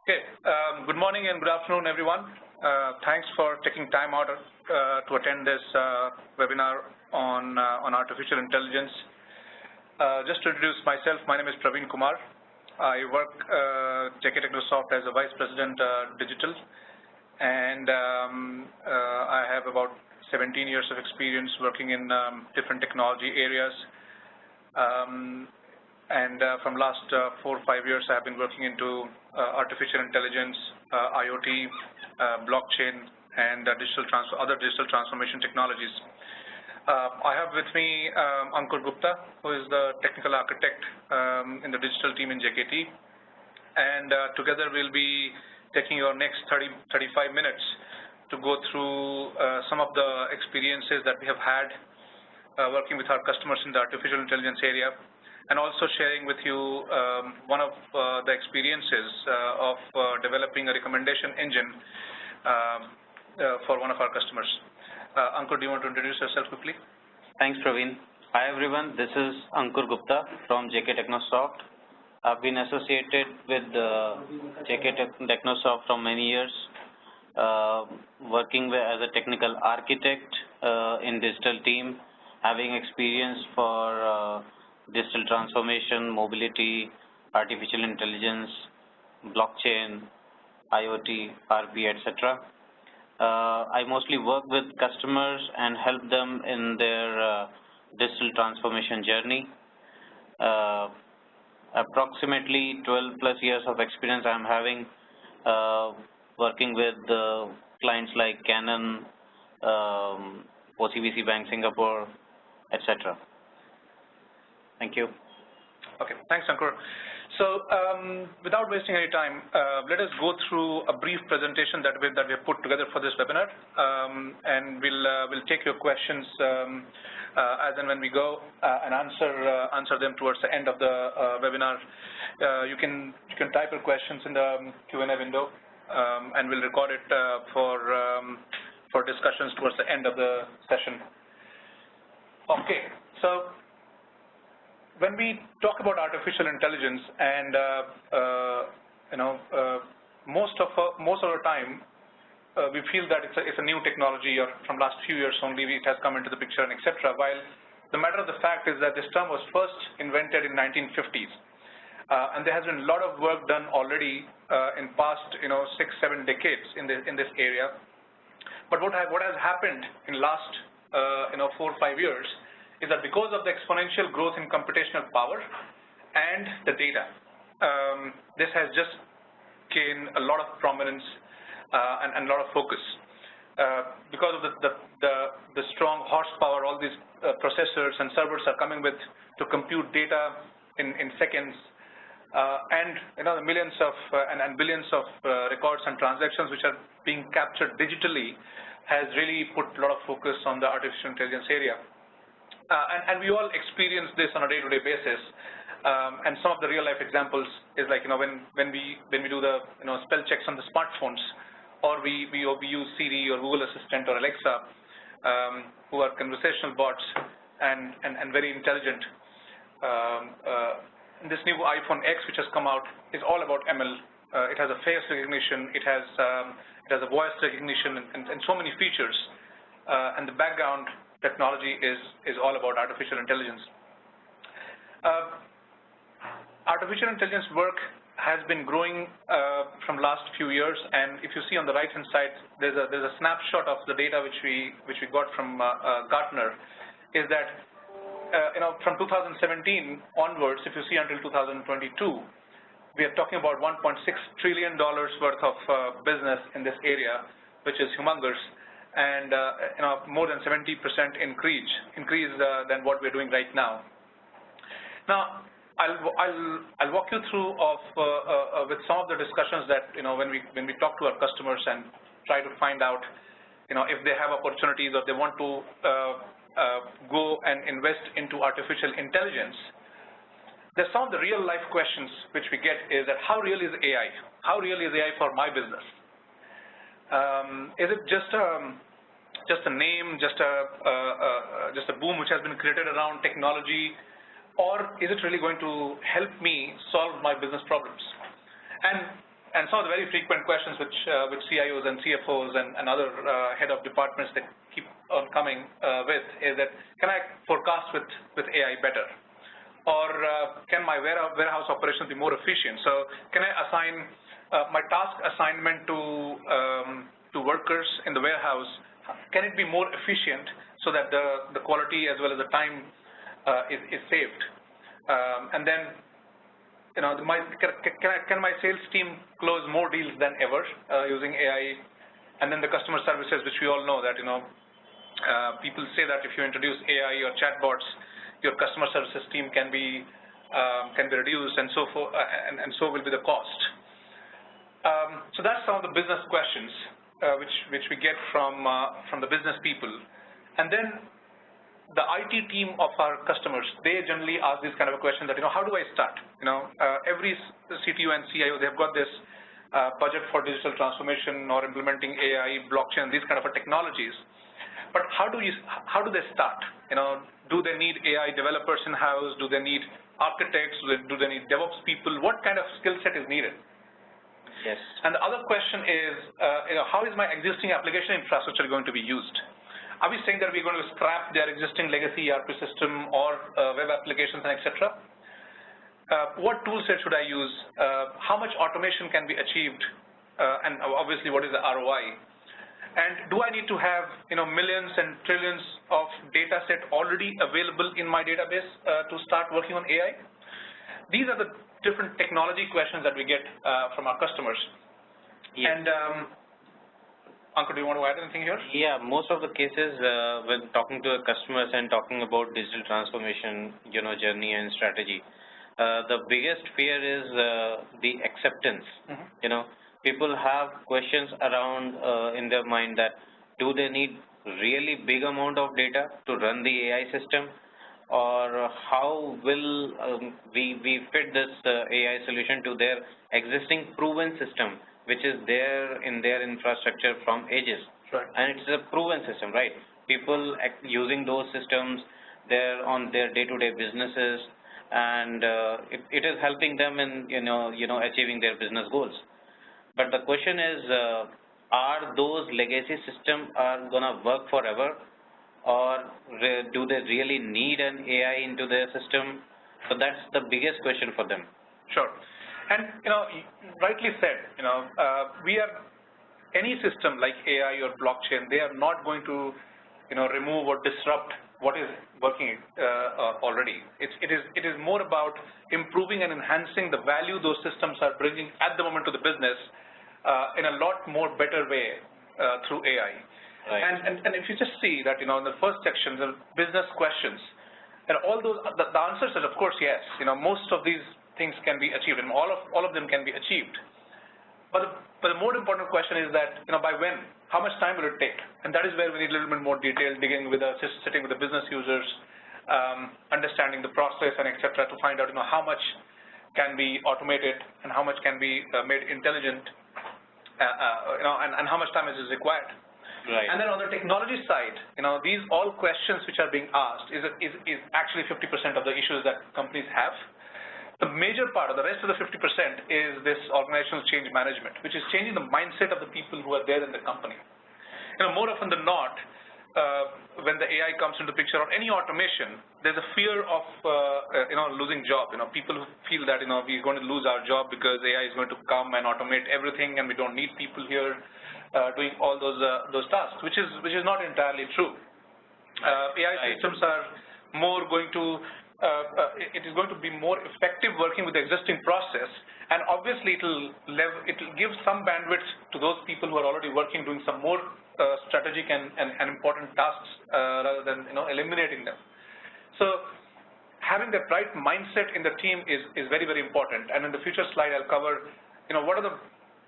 Okay. Good morning and good afternoon, everyone. Thanks for taking time out to attend this webinar on artificial intelligence. Just to introduce myself, my name is Praveen Kumar. I work JK Technosoft as a Vice President Digital, and I have about 17 years of experience working in different technology areas. From last 4 or 5 years, I have been working into artificial intelligence, IoT, blockchain, and other digital transformation technologies. I have with me Ankur Gupta, who is the technical architect in the digital team in JKT, and together we'll be taking your next 30-35 minutes to go through some of the experiences that we have had working with our customers in the artificial intelligence area, and also sharing with you one of the experiences of developing a recommendation engine for one of our customers. Ankur, do you want to introduce yourself quickly? Thanks, Praveen. Hi, everyone. This is Ankur Gupta from JK Technosoft. I've been associated with JK Technosoft for many years, working as a technical architect in digital team, having experience for digital transformation, mobility, artificial intelligence, blockchain, IoT, RP, etc. I mostly work with customers and help them in their digital transformation journey. Approximately 12 plus years of experience I'm having working with clients like Canon, OCBC Bank Singapore, etc. Thank you. Okay, thanks, Ankur. So, without wasting any time, let us go through a brief presentation that we have put together for this webinar, and we'll take your questions as and when we go and answer them towards the end of the webinar. You can type your questions in the Q&A window, and we'll record it for discussions towards the end of the session. Okay, so when we talk about artificial intelligence, and most of the time we feel that it's a new technology, or from last few years only it has come into the picture, and etc. While the matter of the fact is that this term was first invented in 1950s, and there has been a lot of work done already in past 6-7 decades in this area. But what has happened in last 4 or 5 years is that because of the exponential growth in computational power and the data, this has just gained a lot of prominence and a lot of focus. Because of the strong horsepower, all these processors and servers are coming with to compute data in seconds, and the millions of and billions of records and transactions which are being captured digitally has really put a lot of focus on the artificial intelligence area. And we all experience this on a day-to-day basis, and some of the real-life examples is like when we do the spell checks on the smartphones, or we use Siri or Google Assistant or Alexa, who are conversational bots and very intelligent. This new iPhone X, which has come out, is all about ML. It has a face recognition, it has a voice recognition, and so many features, and the background technology is all about artificial intelligence. Artificial intelligence work has been growing from last few years, and if you see on the right hand side, there's a snapshot of the data which we got from Gartner, is that from 2017 onwards, if you see until 2022, we are talking about $1.6 trillion worth of business in this area, which is humongous, and more than 70% increase than what we're doing right now. Now, I'll walk you through with some of the discussions that when we talk to our customers and try to find out if they have opportunities or they want to go and invest into artificial intelligence. There's some of the real life questions which we get is that how real is AI? How real is AI for my business? Is it just a name, just a boom which has been created around technology, or is it really going to help me solve my business problems? And And some of the very frequent questions which CIOs and CFOs and other head of departments that keep on coming with is that, can I forecast with AI better? Or can my warehouse operations be more efficient? So can I assign my task assignment to workers in the warehouse? Can it be more efficient so that the quality as well as the time is saved? And then, can my sales team close more deals than ever using AI? And then the customer services, which we all know that people say that if you introduce AI or chatbots, your customer services team can be reduced, and so forth, and so will be the cost. So that's some of the business questions which we get from the business people, and then the IT team of our customers, they generally ask this kind of a question that, how do I start? Every CTO and CIO, they've got this budget for digital transformation or implementing AI, blockchain, these kind of technologies. But how do they start? Do they need AI developers in-house? Do they need architects? Do they need DevOps people? What kind of skill set is needed? Yes. And the other question is, how is my existing application infrastructure going to be used? Are we saying that we're going to scrap their existing legacy ERP system or web applications and etc.? What tool set should I use? How much automation can be achieved? And obviously, what is the ROI? And do I need to have millions and trillions of data set already available in my database to start working on AI? These are the different technology questions that we get from our customers. Yes. And Ankur, do you want to add anything here? Yeah, most of the cases when talking to the customers and talking about digital transformation, journey and strategy, the biggest fear is the acceptance. People have questions around in their mind that, do they need really big amount of data to run the AI system, or how will we fit this AI solution to their existing proven system, which is there in their infrastructure from ages. Right. And it's a proven system, right? People using those systems, they're on their day-to-day businesses, and it is helping them in achieving their business goals. But the question is, are those legacy systems are gonna work forever, or do they really need an AI into their system? So that's the biggest question for them. Sure. And, rightly said, any system like AI or blockchain, they are not going to, remove or disrupt what is working already. It is more about improving and enhancing the value those systems are bringing at the moment to the business in a lot more better way through AI. Right. And if you just see that, in the first section, the business questions, and all those, the answers is, of course, yes. Most of these things can be achieved, and all of them can be achieved. But the more important question is that, by when? How much time will it take? And that is where we need a little bit more detail, sitting with the business users, understanding the process and etc. to find out, how much can be automated and how much can be made intelligent, and how much time is required. Right. And then on the technology side, these all questions which are being asked is actually 50% of the issues that companies have. The major part of the rest of the 50% is this organizational change management, which is changing the mindset of the people who are there in the company. More often than not, when the AI comes into the picture or any automation, there's a fear of losing job. People who feel that we're going to lose our job because AI is going to come and automate everything, and we don't need people here doing all those tasks, which is not entirely true. AI systems are more going to it is going to be more effective working with the existing process, and obviously it will give some bandwidth to those people who are already working, doing some more strategic and important tasks rather than eliminating them. So having the right mindset in the team is very, very important. And in the future slide, I'll cover what are the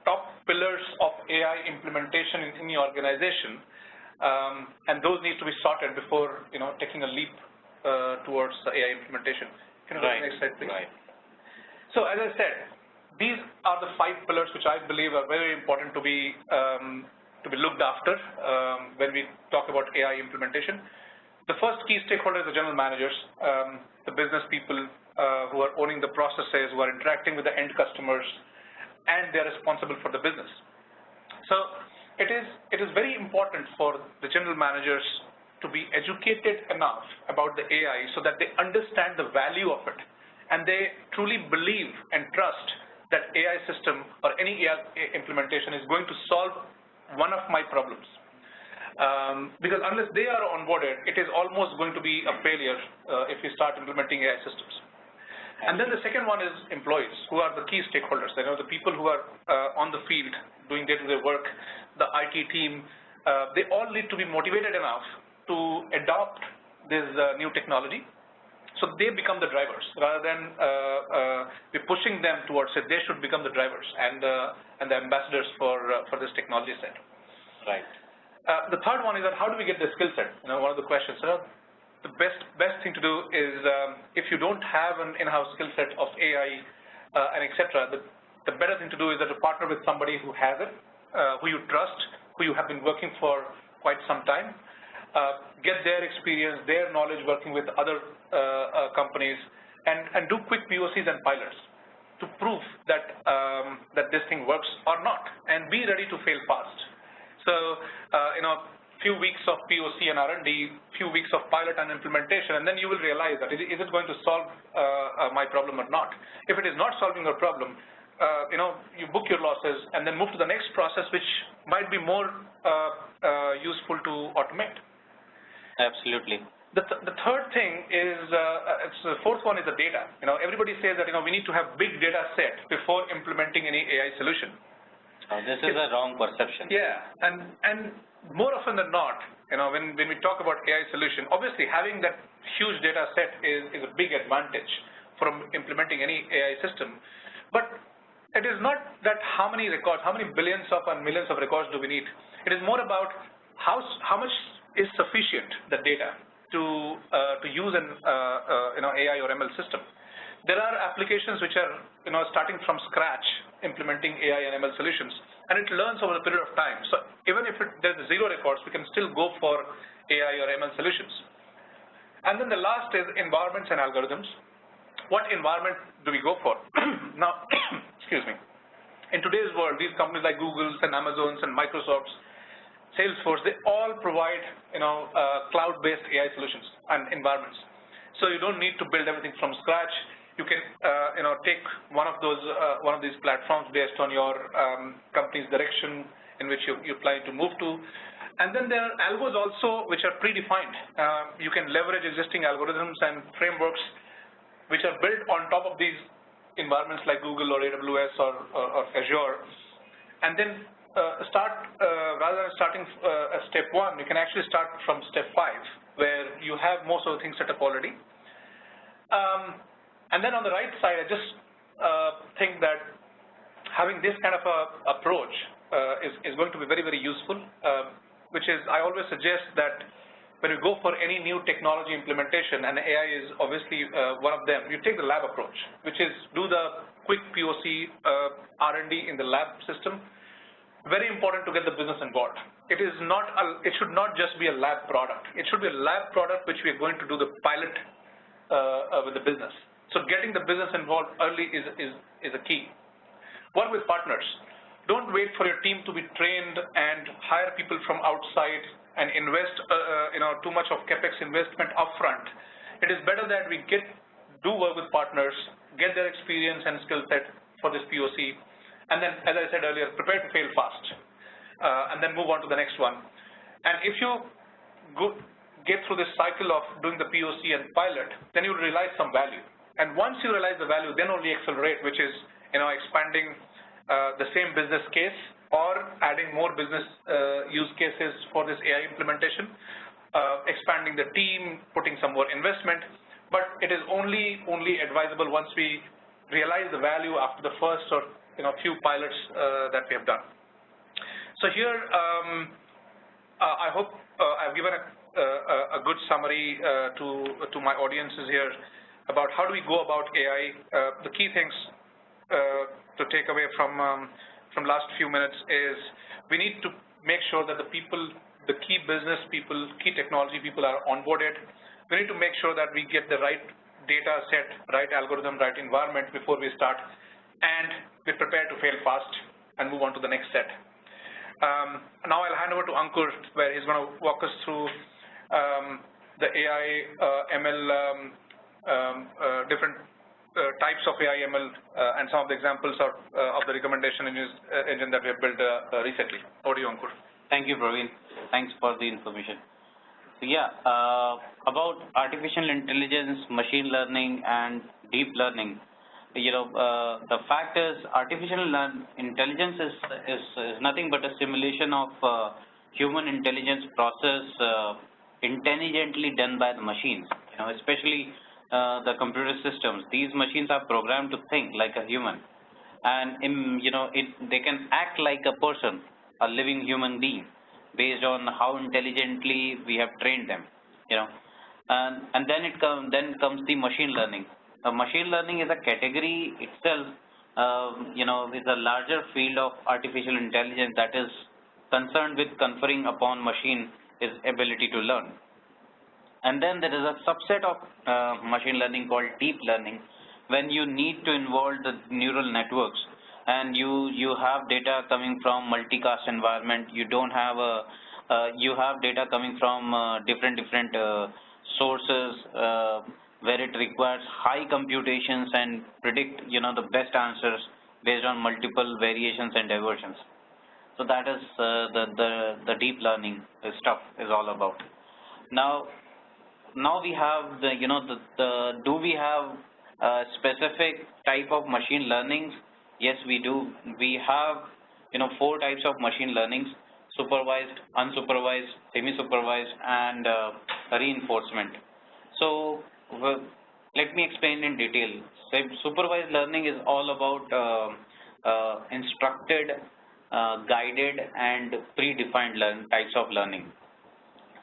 top pillars of AI implementation in the organization, and those need to be sorted before taking a leap towards AI implementation. Can you go to the next slide, please? Right. So as I said, these are the 5 pillars which I believe are very important to be looked after when we talk about AI implementation. The first key stakeholder is the general managers, the business people who are owning the processes, who are interacting with the end customers, and they're responsible for the business. So it is very important for the general managers to be educated enough about the AI so that they understand the value of it, and they truly believe and trust that AI system or any AI implementation is going to solve one of my problems. Because unless they are onboarded, it is almost going to be a failure if we start implementing AI systems. And then the second one is employees, who are the key stakeholders. You know, the people who are on the field doing day-to-day work, the IT team, they all need to be motivated enough to adopt this new technology, so they become the drivers rather than we pushing them towards it. They should become the drivers and the ambassadors for this technology set. Right. The third one is that how do we get the skill set? You know, one of the questions. The best thing to do is if you don't have an in-house skill set of AI and etc., the better thing to do is that to partner with somebody who has it, who you trust, who you have been working for quite some time, get their experience, their knowledge working with other companies, and do quick POCs and pilots to prove that that this thing works or not, and be ready to fail fast. So, few weeks of POC and R&D, few weeks of pilot and implementation, and then you will realize that is it going to solve my problem or not. If it is not solving your problem, you book your losses and then move to the next process, which might be more useful to automate. Absolutely. The third thing is, the fourth one is the data. Everybody says that we need to have big data set before implementing any AI solution. This is a wrong perception. Yeah, and more often than not, when we talk about AI solution, obviously having that huge data set is a big advantage from implementing any AI system. But it is not that how many records, how many billions of and millions of records do we need. It is more about how much is sufficient the data to use an AI or ML system. There are applications which are starting from scratch implementing AI and ML solutions, and it learns over a period of time. So even if there's zero records, we can still go for AI or ML solutions. And then the last is environments and algorithms. What environment do we go for? Now, excuse me. In today's world, these companies like Google's and Amazon's and Microsoft's, Salesforce, they all provide cloud-based AI solutions and environments. So you don't need to build everything from scratch. You can take one of these platforms based on your company's direction in which you're planning to move to. And then there are algos also which are predefined. You can leverage existing algorithms and frameworks which are built on top of these environments like Google or AWS or Azure. And then rather than starting step 1, you can actually start from step 5, where you have most of the things set up already. And then on the right side, I just think that having this kind of a approach is going to be very, very useful, which is, I always suggest that when you go for any new technology implementation, and AI is obviously one of them, you take the lab approach, which is do the quick POC R&D in the lab system. Very important to get the business involved. It should not just be a lab product. It should be a lab product which we are going to do the pilot with the business. So getting the business involved early is a key. Work with partners. Don't wait for your team to be trained and hire people from outside and invest too much of capex investment upfront. It is better that we do work with partners, get their experience and skill set for this POC, and then, as I said earlier, prepare to fail fast, and then move on to the next one. And if you get through this cycle of doing the POC and pilot, then you'll realize some value. And once you realize the value, then only accelerate, which is expanding the same business case or adding more business use cases for this AI implementation, expanding the team, putting some more investment. But it is only advisable once we realize the value after the first or few pilots that we have done. So here, I hope I've given a good summary to my audiences here about how do we go about AI. The key things to take away from last few minutes is we need to make sure that the key business people, key technology people are onboarded. We need to make sure that we get the right data set, right algorithm, right environment before we start. And we we're prepared to fail fast and move on to the next set. Now I'll hand over to Ankur, where he's going to walk us through the AI, ML, different types of AI, ML, and some of the examples of the recommendation engine that we have built recently. Over to you, Ankur. Thank you, Praveen. Thanks for the information. So yeah, about artificial intelligence, machine learning, and deep learning. The fact is, artificial intelligence is nothing but a simulation of human intelligence process intelligently done by the machines. Especially the computer systems. These machines are programmed to think like a human, and they can act like a person, a living human being, based on how intelligently we have trained them. And then comes the machine learning. Machine learning is a category itself, is a larger field of artificial intelligence that is concerned with conferring upon machine its ability to learn. And then there is a subset of machine learning called deep learning, when you need to involve the neural networks, and you have data coming from multicast environment. You don't have you have data coming from different sources, where it requires high computations and predict the best answers based on multiple variations and diversions. So that is the deep learning stuff is all about. Now we have do we have a specific type of machine learnings? Yes, we do. We have 4 types of machine learnings: supervised, unsupervised, semi-supervised, and reinforcement. So let me explain in detail. Supervised learning is all about instructed, guided, and predefined types of learning.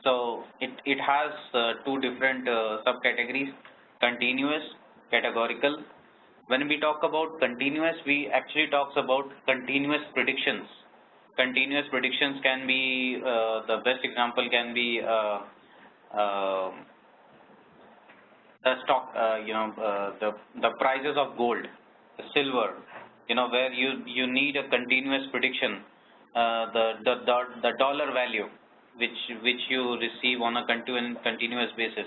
So it has 2 different subcategories: continuous, categorical. When we talk about continuous, we actually talk about continuous predictions. Continuous predictions can be the best example can be the stock, the prices of gold, silver, where you need a continuous prediction, the dollar value which you receive on a continuous basis.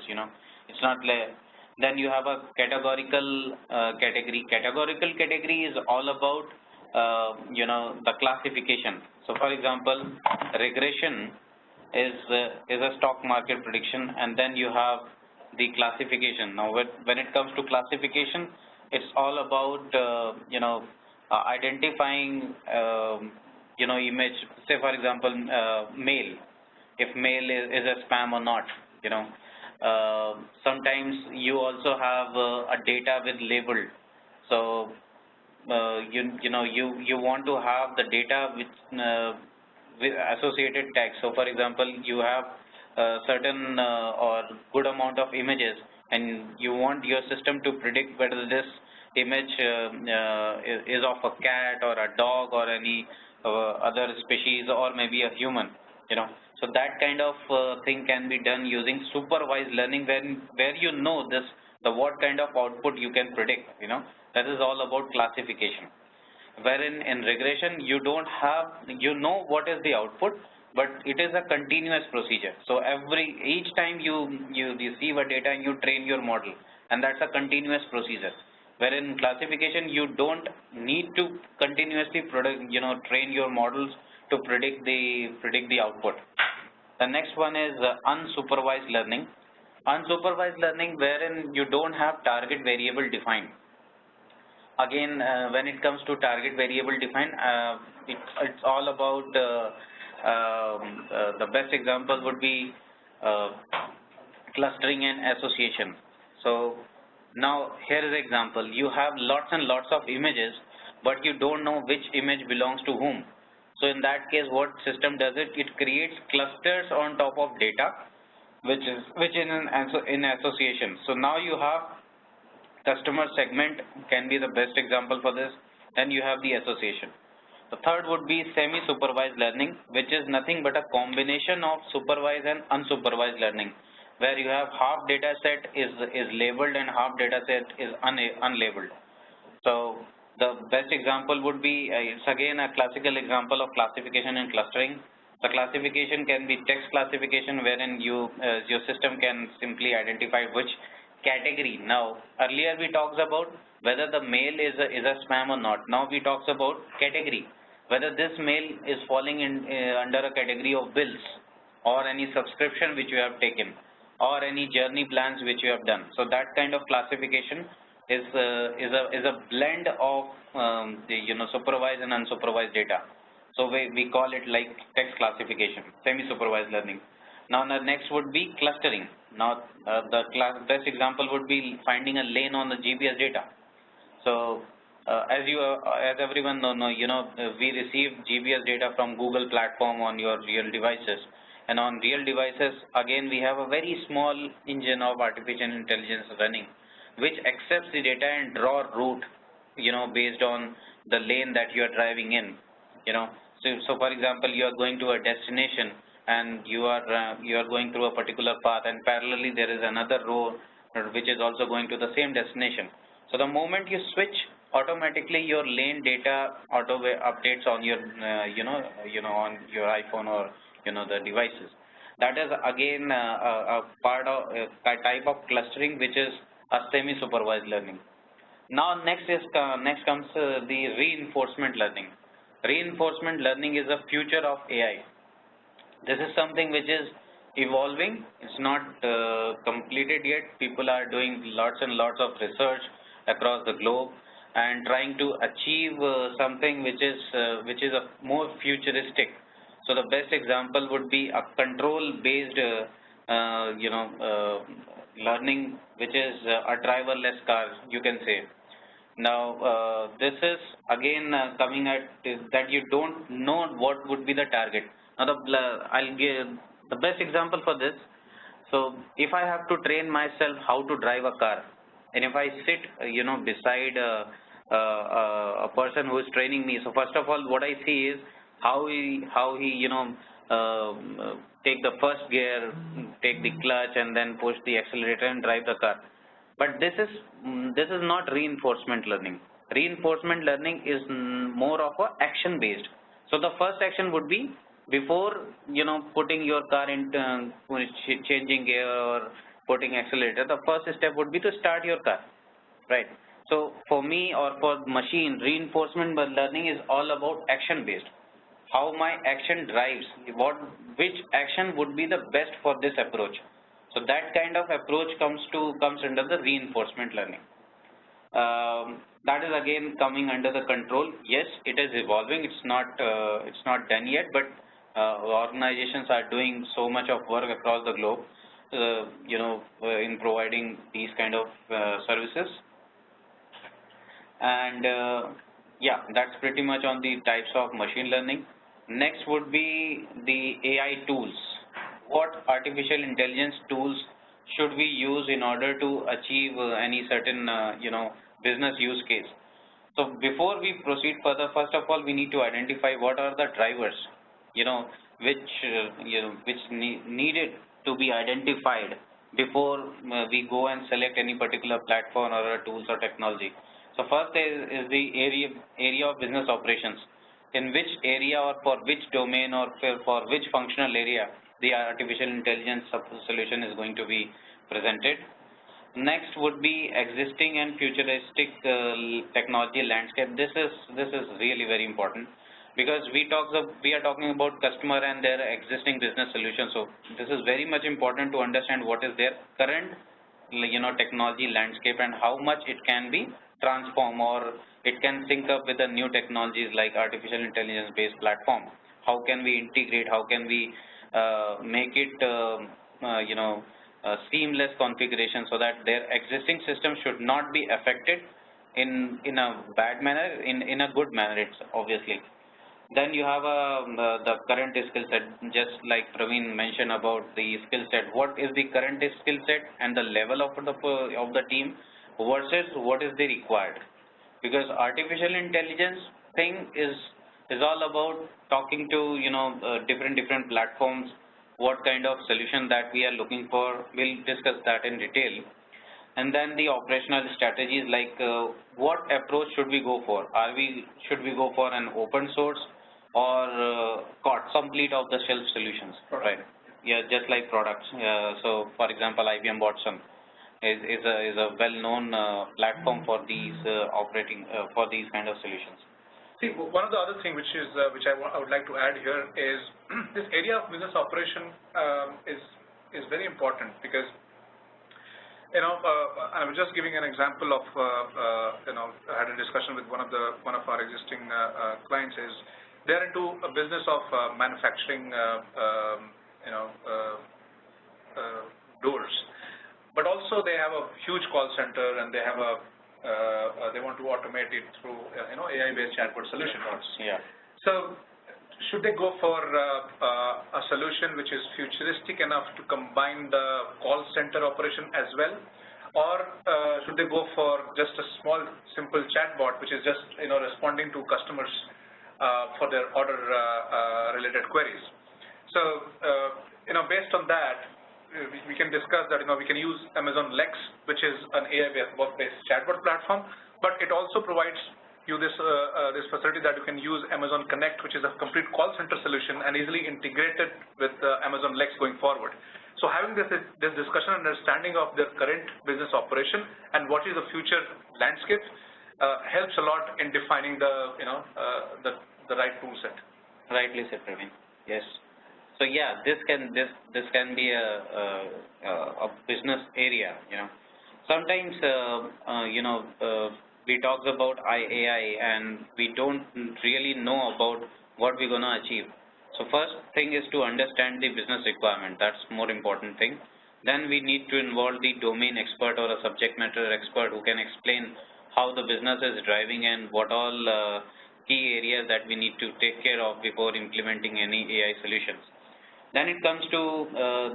It's not like. Then you have a categorical category. Categorical category is all about the classification. So for example, regression is a stock market prediction, and then you have the classification. Now when it comes to classification, it's all about identifying image. Say for example, mail, if mail is a spam or not. Sometimes you also have a data with label. So you want to have the data with associated tags. So for example, you have certain or good amount of images, and you want your system to predict whether this image is of a cat or a dog or any other species, or maybe a human. So that kind of thing can be done using supervised learning, where what kind of output you can predict. That is all about classification. Wherein in regression, you don't have, what is the output, but it is a continuous procedure. So each time you receive a data and you train your model, and that's a continuous procedure. Wherein classification, you don't need to continuously train your models to predict the output. The next one is unsupervised learning. Unsupervised learning, wherein you don't have target variable defined. Again, when it comes to target variable defined, it's all about the best example would be clustering and association. So now here is an example. You have lots and lots of images, but you don't know which image belongs to whom. So in that case, what system does it creates clusters on top of data, which in association. So now you have customer segment can be the best example for this. Then you have the association. The third would be semi-supervised learning, which is nothing but a combination of supervised and unsupervised learning, where you have half data set is labeled and half data set is unlabeled. So The best example would be, it's again a classical example of classification and clustering. The classification can be text classification, wherein your system can simply identify which category. Now, earlier we talked about whether the mail is a spam or not. Now we talk about category, whether this mail is falling in under a category of bills, or any subscription which you have taken, or any journey plans which you have done. So that kind of classification is a blend of the supervised and unsupervised data. So we call it like text classification, semi-supervised learning. Now the next would be clustering. Now the best example would be finding a lane on the GPS data. So as everyone know, we receive GPS data from Google platform on your real devices. And on real devices, again, we have a very small engine of artificial intelligence running, which accepts the data and draw route, based on the lane that you are driving in, So for example, you are going to a destination and you are going through a particular path, and parallelly there is another road which is also going to the same destination. So the moment you switch, automatically your lane data updates on your, on your iPhone or the devices. That is again a part of a type of clustering, which is a semi-supervised learning. Now next comes the reinforcement learning. Reinforcement learning is the future of AI. This is something which is evolving. It's not completed yet. People are doing lots and lots of research across the globe and trying to achieve something which is a more futuristic. So the best example would be a control-based, learning, which is a driverless car, you can say. Now, this is again coming at that you don't know what would be the target. Now, I'll give the best example for this. So, if I have to train myself how to drive a car, and if I sit, beside a person who is training me, so first of all, what I see is how he take the first gear, take the clutch, and then push the accelerator and drive the car. But this is not reinforcement learning. Reinforcement learning is more of a action based. So the first action would be before putting your car into changing gear or putting accelerator. The first step would be to start your car, right? So for me or for machine, reinforcement learning is all about action based. How my action drives, which action would be the best for this approach. So that kind of approach comes under the reinforcement learning. That is again coming under the control. Yes, it is evolving. It's not done yet, but organizations are doing so much of work across the globe, in providing these kind of services. And yeah, that's pretty much on the types of machine learning. Next would be the AI tools. What artificial intelligence tools should we use in order to achieve any certain, business use case? So before we proceed further, first of all, we need to identify what are the drivers, which needed to be identified before we go and select any particular platform or tools or technology. So first is the area of business operations. In which area or for which domain or for which functional area the artificial intelligence solution is going to be presented. Next would be existing and futuristic technology landscape. This is really very important, because we are talking about customer and their existing business solutions. So this is very much important to understand what is their current technology landscape and how much it can be transformed, or it can sync up with the new technologies like artificial intelligence based platform. How can we integrate? How can we make it seamless configuration so that their existing system should not be affected in a bad manner, in a good manner, it's obviously. Then you have the current skill set, just like Praveen mentioned about the skill set. What is the current skill set and the level of the team versus what is the required? Because artificial intelligence thing is all about talking to different platforms, what kind of solution that we are looking for. We'll discuss that in detail. And then the operational strategies, like what approach should we go for? Should we go for an open source or complete off the shelf solutions, right? Yeah, just like products. So for example, IBM Watson is a well-known platform for these for these kind of solutions. See, one of the other thing which I would like to add here is this area of business operation is very important, because I was just giving an example of I had a discussion with one of our existing clients. Is they're into a business of manufacturing doors, but also they have a huge call center, and they have they want to automate it through AI-based chatbot solution. Yeah. So should they go for a solution which is futuristic enough to combine the call center operation as well, or should they go for just a small, simple chatbot which is just responding to customers for their order related queries? So based on that, we can discuss that we can use Amazon Lex, which is an AI-based chatbot platform, but it also provides you this facility that you can use Amazon Connect, which is a complete call center solution and easily integrated with Amazon Lex going forward. So having this discussion and understanding of their current business operation and what is the future landscape helps a lot in defining the right tool set. Rightly said, Praveen. Yes. So yeah, this can be a business area. Sometimes we talk about AI and we don't really know about what we're gonna achieve. So first thing is to understand the business requirement. That's more important thing. Then we need to involve the domain expert or a subject matter expert who can explain how the business is driving and what all key areas that we need to take care of before implementing any AI solutions. Then it comes to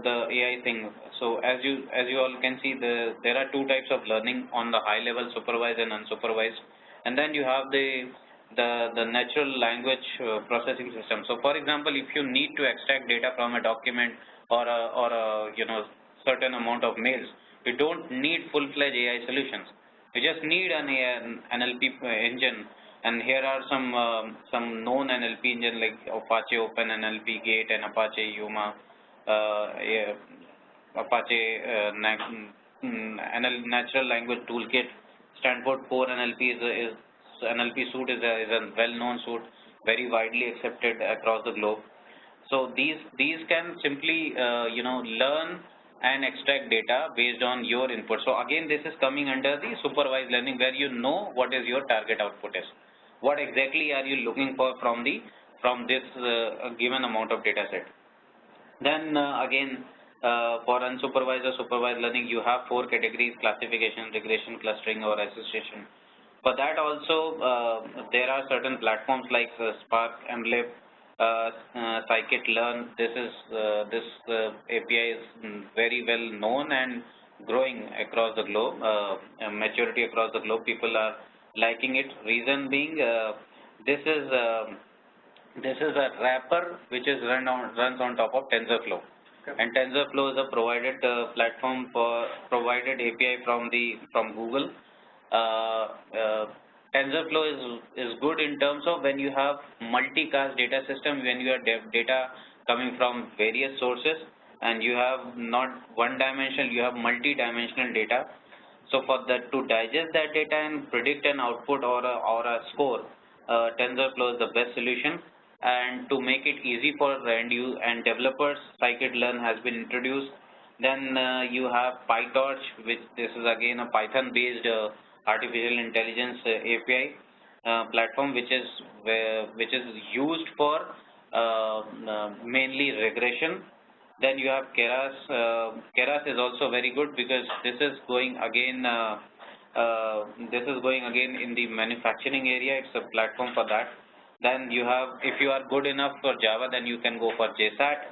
the AI thing. So as you all can see, there are two types of learning on the high level, supervised and unsupervised. And then you have the natural language processing system. So for example, if you need to extract data from a document or a certain amount of mails, you don't need full-fledged AI solutions. You just need an NLP engine. And here are some known NLP engine like Apache Open NLP Gate and Apache Yuma, Apache Natural Language Toolkit. Stanford Core NLP NLP suite is a well-known suite, very widely accepted across the globe. So these can simply learn and extract data based on your input. So again, this is coming under the supervised learning, where you know what is your target output is. What exactly are you looking for from this given amount of data set? Then again, for unsupervised or supervised learning, you have 4 categories: classification, regression, clustering, or association. For that also, there are certain platforms like Spark, MLib, scikit-learn. This API is very well known and growing across the globe. Maturity across the globe, people are liking it. Reason being, this is a wrapper which is runs on top of TensorFlow, and TensorFlow is a provided platform for provided API from Google. TensorFlow is good in terms of when you have multicast data system, when you have data coming from various sources, and you have not one dimensional, you have multi-dimensional data. So for that, to digest that data and predict an output or a score, TensorFlow is the best solution. And to make it easy for end user and developers, scikit-learn has been introduced. Then you have PyTorch, which this is again a Python-based artificial intelligence API platform, which is used for mainly regression. Then you have Keras. Keras is also very good because this is going again in the manufacturing area. It's a platform for that. Then you have, if you are good enough for Java, then you can go for JSAT.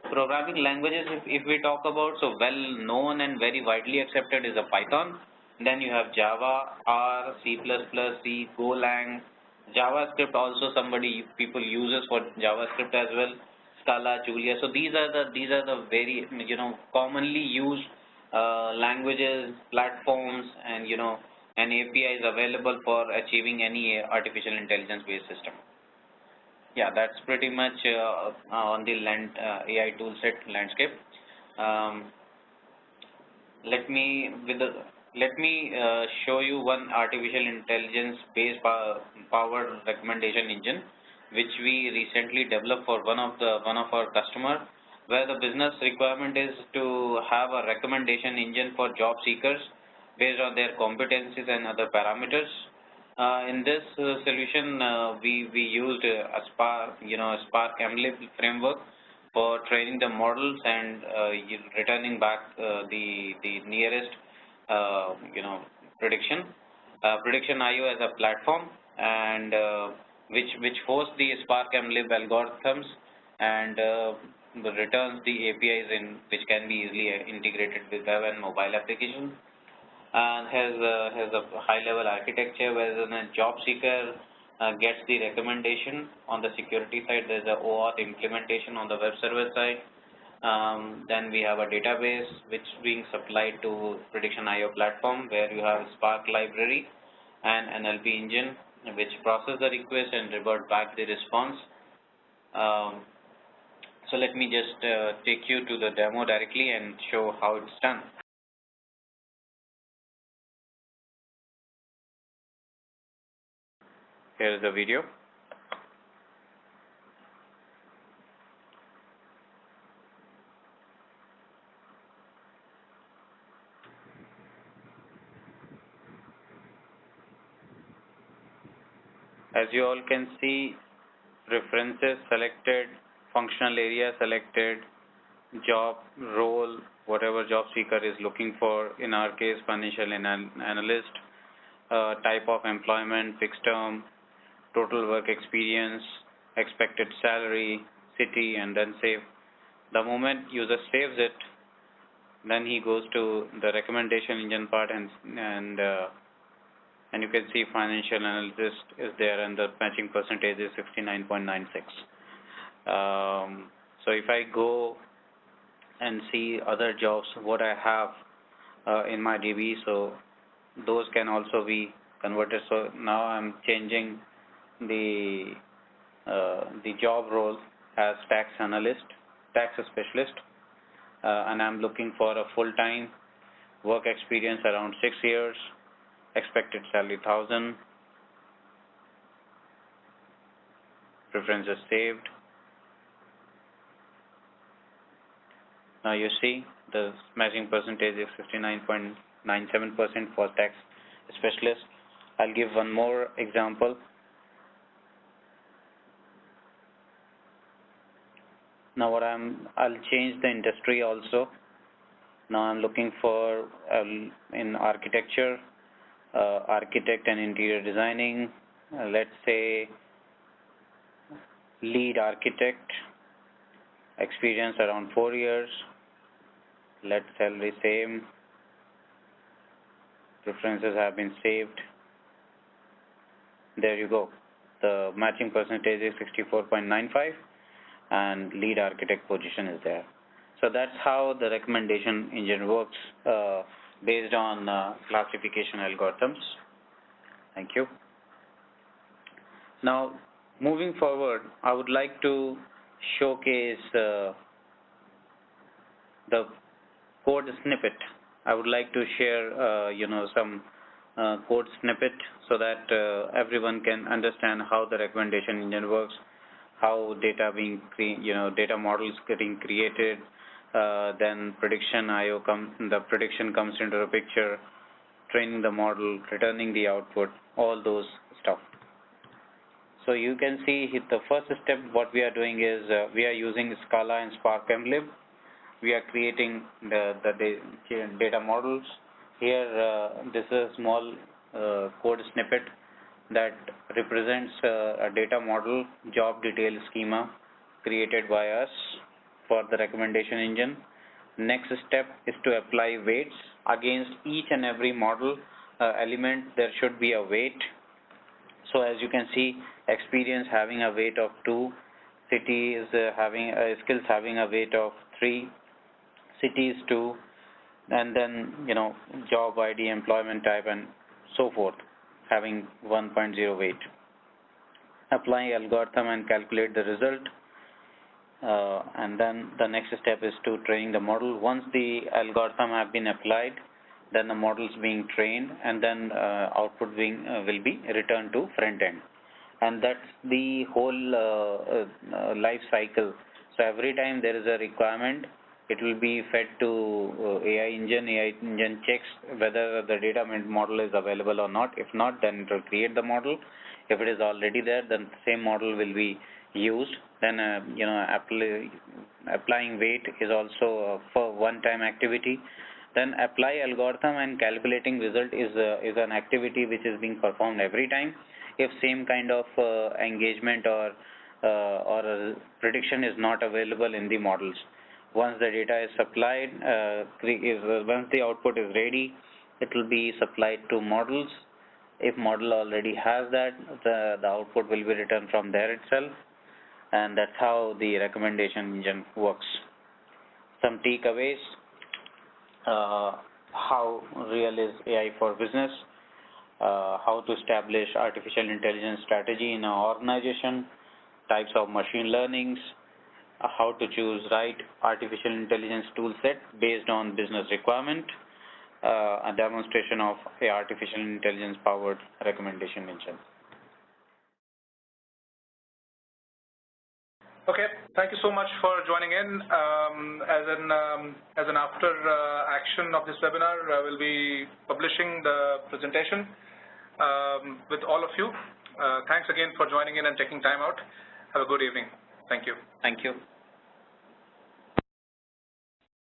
Programming languages, if we talk about, so well known and very widely accepted is a Python. Then you have Java, R, C++, C, Golang, JavaScript also people uses for JavaScript as well. Scala, Julia. So these are the very commonly used languages, platforms, and and APIs available for achieving any artificial intelligence based system. Yeah, that's pretty much on the AI toolset landscape. Um, let me show you one artificial intelligence based powered recommendation engine which we recently developed for one of our customer, where the business requirement is to have a recommendation engine for job seekers based on their competencies and other parameters. In this solution, we used a Spark MLib framework for training the models and returning back the nearest prediction. Prediction IO as a platform, and which hosts the Spark MLib algorithms and returns the APIs in which can be easily integrated with web and mobile applications, and has a high-level architecture where the job seeker gets the recommendation. On the security side, there's a OAuth implementation on the web server side. Then we have a database which is being supplied to Prediction IO platform, where you have Spark library and NLP engine which process the request and revert back the response. So let me just take you to the demo directly and show how it's done. Here is the video. As you all can see, preferences selected, functional area selected, job role, whatever job seeker is looking for, in our case financial analyst, type of employment, fixed term, total work experience, expected salary, city, and then save. The moment user saves it, then he goes to the recommendation engine part, and you can see financial analyst is there, and the matching percentage is 69.96. So if I go and see other jobs what I have in my DB, so those can also be converted. So now I'm changing the job role as tax analyst, tax specialist, and I'm looking for a full-time, work experience around 6 years, expected salary 1,000, preferences saved. Now you see the matching percentage is 59.97% for tax specialist. I'll give one more example. Now I'll change the industry also. Now I'm looking for in architecture, architect and interior designing, let's say lead architect, experience around 4 years, let salary same, preferences have been saved. There you go. The matching percentage is 64.95 and lead architect position is there. So that's how the recommendation engine works based on classification algorithms. Thank you. Now moving forward, I would like to showcase the code snippet. I would like to share some code snippet so that everyone can understand how the recommendation engine works, how data data models getting created, then prediction IO the prediction comes into the picture, training the model, returning the output, all those stuff. So you can see the first step what we are doing is we are using Scala and Spark MLib. We are creating the data models. Here this is a small code snippet that represents a data model job detail schema created by us for the recommendation engine. Next step is to apply weights against each and every model element. There should be a weight. So as you can see, experience having a weight of 2, city is having skills having a weight of 3, city is 2, and then, job ID, employment type, and so forth, having 1.0 weight. Apply algorithm and calculate the result. And then the next step is to train the model. Once the algorithm have been applied, then the model is being trained, and then output will be returned to front end. And that's the whole life cycle. So every time there is a requirement, it will be fed to AI engine. AI engine checks whether the data model is available or not. If not, then it will create the model. If it is already there, then the same model will be used. Then applying weight is also for one-time activity. Then apply algorithm and calculating result is an activity which is being performed every time. If same kind of engagement or a prediction is not available in the models. Once the data is supplied, once the output is ready, it will be supplied to models. If model already has that, the output will be returned from there itself, and that's how the recommendation engine works. Some takeaways: how real is AI for business? How to establish artificial intelligence strategy in an organization, types of machine learnings, how to choose right artificial intelligence tool set based on business requirement, a demonstration of a artificial intelligence powered recommendation engine. Okay, thank you so much for joining in. As an after action of this webinar, I will be publishing the presentation with all of you. Thanks again for joining in and taking time out. Have a good evening. Thank you. Thank you.